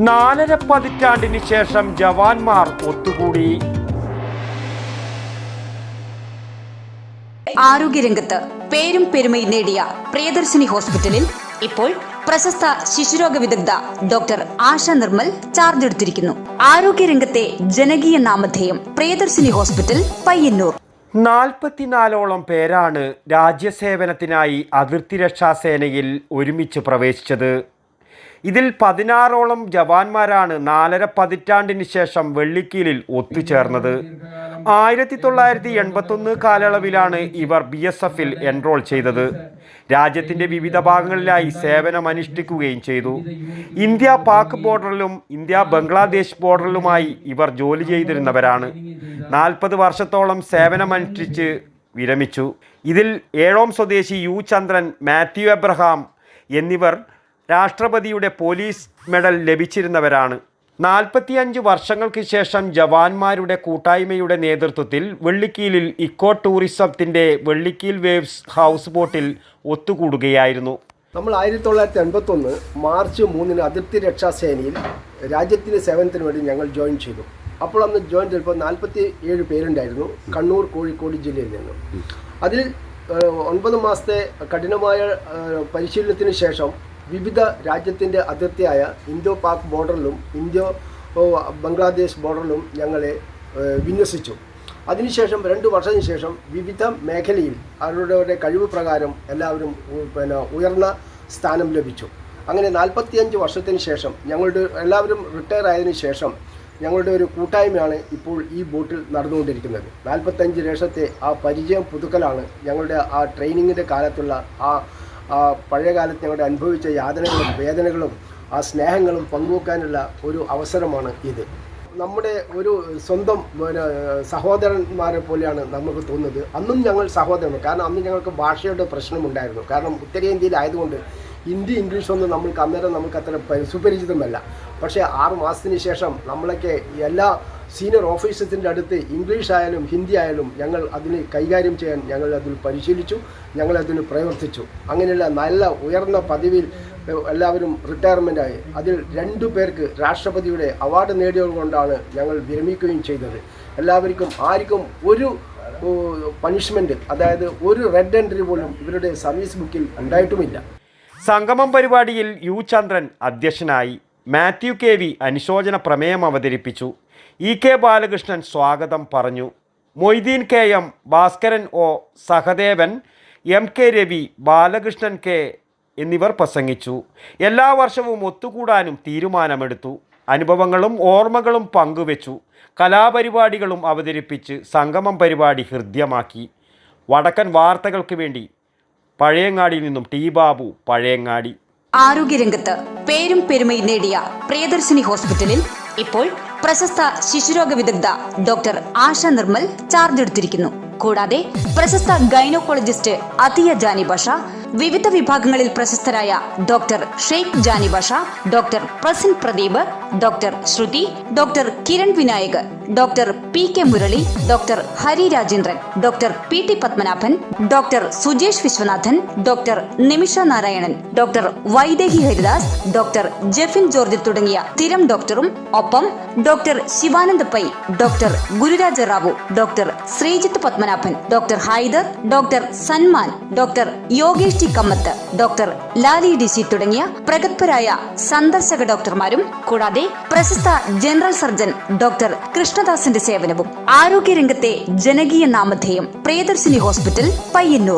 4.5 പതിറ്റാണ്ടിന് ശേഷം ജവാന്മാർ ഒത്തുകൂടി. ആരോഗ്യരംഗത്ത് പേരും പെരുമയും നേടിയ പ്രിയദർശിനി ഹോസ്പിറ്റലിൽ ഇപ്പോൾ പ്രശസ്ത ശിശുരോഗ വിദഗ്ധ ഡോക്ടർ ആശ നിർമ്മൽ ചാർജ് എടുത്തിരിക്കുന്നു. ആരോഗ്യരംഗത്തെ ജനകീയ നാമധേയം പ്രിയദർശിനി ഹോസ്പിറ്റൽ, പയ്യന്നൂർ. 44ഓളം പേരാണ് രാജ്യസേവനത്തിനായി അതിർത്തി രക്ഷാസേനയിൽ ഒരുമിച്ച് പ്രവേശിച്ചത്. ഇതിൽ 16ഓളം ജവാന്മാരാണ് 4.5 പതിറ്റാണ്ടിന് ശേഷം വെള്ളിക്കീലിൽ ഒത്തുചേർന്നത്. 1981 കാലയളവിലാണ് ഇവർ BSFൽ എൻറോൾ ചെയ്തത്. രാജ്യത്തിൻ്റെ വിവിധ ഭാഗങ്ങളിലായി സേവനമനുഷ്ഠിക്കുകയും ചെയ്തു. ഇന്ത്യ പാക് ബോർഡറിലും ഇന്ത്യ ബംഗ്ലാദേശ് ബോർഡറിലുമായി ഇവർ ജോലി ചെയ്തിരുന്നവരാണ്. 40 വർഷത്തോളം സേവനമനുഷ്ഠിച്ച് വിരമിച്ചു. ഇതിൽ ഏഴോം സ്വദേശി യു ചന്ദ്രൻ, മാത്യു എബ്രഹാം എന്നിവർ രാഷ്ട്രപതിയുടെ പോലീസ് മെഡൽ ലഭിച്ചിരുന്നവരാണ്. 45 വർഷങ്ങൾക്ക് ശേഷം ജവാന്മാരുടെ കൂട്ടായ്മയുടെ നേതൃത്വത്തിൽ വെള്ളിക്കീലിൽ ഇക്കോ ടൂറിസത്തിൻ്റെ വെള്ളിക്കീൽ വേവ്സ് ഹൗസ് ബോട്ടിൽ ഒത്തുകൂടുകയായിരുന്നു. നമ്മൾ 1981 മാർച്ച് 3 അതിർത്തി രക്ഷാസേനയിൽ രാജ്യത്തിൻ്റെ സേവനത്തിന് വേണ്ടി ഞങ്ങൾ ജോയിൻ ചെയ്തു. അപ്പോൾ അന്ന് ജോയിൻ ചെയ്തപ്പോൾ 47 പേരുണ്ടായിരുന്നു, കണ്ണൂർ, കോഴിക്കോട് ജില്ലയിൽ നിന്നും. അതിൽ 9 മാസത്തെ കഠിനമായ പരിശീലനത്തിന് ശേഷം വിവിധ രാജ്യത്തിൻ്റെ അതിർത്തിയായ ഇന്തോ പാക് ബോർഡറിലും ഇന്ത്യ ബംഗ്ലാദേശ് ബോർഡറിലും ഞങ്ങളെ വിന്യസിച്ചു. അതിനുശേഷം 2 വർഷത്തിന് ശേഷം വിവിധ മേഖലയിൽ അവരുടെ കഴിവ് പ്രകാരം എല്ലാവരും ഉയർന്ന സ്ഥാനം ലഭിച്ചു. അങ്ങനെ 45 വർഷത്തിന് ശേഷം ഞങ്ങളുടെ എല്ലാവരും റിട്ടയർ ആയതിനു ശേഷം ഞങ്ങളുടെ ഒരു കൂട്ടായ്മയാണ് ഇപ്പോൾ ഈ ബോട്ടിൽ നടന്നുകൊണ്ടിരിക്കുന്നത്. 45 വർഷത്തെ ആ പരിചയം പുതുക്കലാണ് ഞങ്ങളുടെ ആ ട്രെയിനിങ്ങിൻ്റെ കാലത്തുള്ള ആ പഴയ കാലത്ത് ഞങ്ങളുടെ അനുഭവിച്ച യാതനകളും വേദനകളും ആ സ്നേഹങ്ങളും പങ്കുവെക്കാനുള്ള ഒരു അവസരമാണ് ഇത്. നമ്മുടെ ഒരു സ്വന്തം സഹോദരന്മാരെ പോലെയാണ് നമുക്ക് തോന്നുന്നത്. അന്നും ഞങ്ങൾ സഹോദരന്മാർ, കാരണം അന്ന് ഞങ്ങൾക്ക് ഭാഷയുടെ പ്രശ്നമുണ്ടായിരുന്നു. കാരണം ഉത്തരേന്ത്യയിലായതുകൊണ്ട് ഹിന്ദി, ഇംഗ്ലീഷൊന്നും നമുക്ക് അത്ര സുപരിചിതമല്ല. പക്ഷേ 6 മാസത്തിന് ശേഷം നമ്മളൊക്കെ എല്ലാ സീനിയർ ഓഫീസേഴ്സിൻ്റെ അടുത്ത് ഇംഗ്ലീഷ് ആയാലും ഹിന്ദി ആയാലും ഞങ്ങൾ അതിന് കൈകാര്യം ചെയ്യാൻ ഞങ്ങൾ അതിൽ പരിശീലിച്ചു, ഞങ്ങളതിന് പ്രവർത്തിച്ചു. അങ്ങനെയുള്ള നല്ല ഉയർന്ന പദവിയിൽ എല്ലാവരും റിട്ടയർമെൻറ്റായി. അതിൽ 2 പേർക്ക് രാഷ്ട്രപതിയുടെ അവാർഡ് നേടിയതുകൊണ്ടാണ് ഞങ്ങൾ വിരമിക്കുകയും ചെയ്തത്. എല്ലാവർക്കും ആർക്കും ഒരു പണിഷ്മെൻറ്റ്, അതായത് ഒരു റെഡ് എൻട്രി പോലും ഇവരുടെ സർവീസ് ബുക്കിൽ ഉണ്ടായിട്ടുമില്ല. സംഗമം പരിപാടിയിൽ യു ചന്ദ്രൻ അധ്യക്ഷനായി. മാത്യു KV അനുശോചന പ്രമേയം അവതരിപ്പിച്ചു. EK ബാലകൃഷ്ണൻ സ്വാഗതം പറഞ്ഞു. Moideen KM, Bhaskaran O, Sahadevan, MK Ravi, Balakrishnan K എന്നിവർ പ്രസംഗിച്ചു. എല്ലാ വർഷവും ഒത്തുകൂടാനും തീരുമാനമെടുത്തു. അനുഭവങ്ങളും ഓർമ്മകളും പങ്കുവെച്ചു. കലാപരിപാടികളും അവതരിപ്പിച്ച് സംഗമം പരിപാടി ഹൃദ്യമാക്കി. വടക്കൻ വാർത്തകൾക്ക് വേണ്ടി പഴയങ്ങാടിയിൽ നിന്നും T ബാബു, പഴയങ്ങാടി. ആരോഗ്യരംഗത്ത് പേരും പെരുമയും നേടിയ പ്രിയദർശിനി ഹോസ്പിറ്റലിൽ ഇപ്പോൾ പ്രശസ്ത ശിശുരോഗ വിദഗ്ധ ഡോക്ടർ ആശ നിർമ്മൽ ചാർജ് എടുത്തിരിക്കുന്നു. കൂടാതെ പ്രശസ്ത ഗൈനക്കോളജിസ്റ്റ് അതിയ ജാനി ഭാഷ, വിവിധ വിഭാഗങ്ങളിൽ പ്രശസ്തരായ doctor Sheikh Jani Bhasha, doctor Prasin Pradeep, doctor Shruti, doctor Kiran Vinayak, doctor PK Murali, doctor Hari Rajendran, doctor PT Padmanabhan, doctor Sujesh Viswanathan, doctor Nimisha Narayanan, doctor Vaidehi Haridas, doctor Jefin George തുടങ്ങിയ സ്ഥിരം ഡോക്ടറും ഒപ്പം doctor Shivanand Pai, doctor Gururaja Rao, doctor Sreejith Padmanabhan, doctor Haider, doctor Sanman, doctor Yogesh T Kamath, doctor Lali DC തുടങ്ങിയ പ്രഗത്ഭരായ സന്ദർശക ഡോക്ടർമാരും കൂടാതെ പ്രശസ്ത ജനറൽ സർജൻ ഡോക്ടർ കൃഷ്ണദാസിന്റെ സേവനവും. ആരോഗ്യരംഗത്തെ ജനകീയ നാമധേയം പ്രിയദർശിനി ഹോസ്പിറ്റൽ, പയ്യന്നൂർ.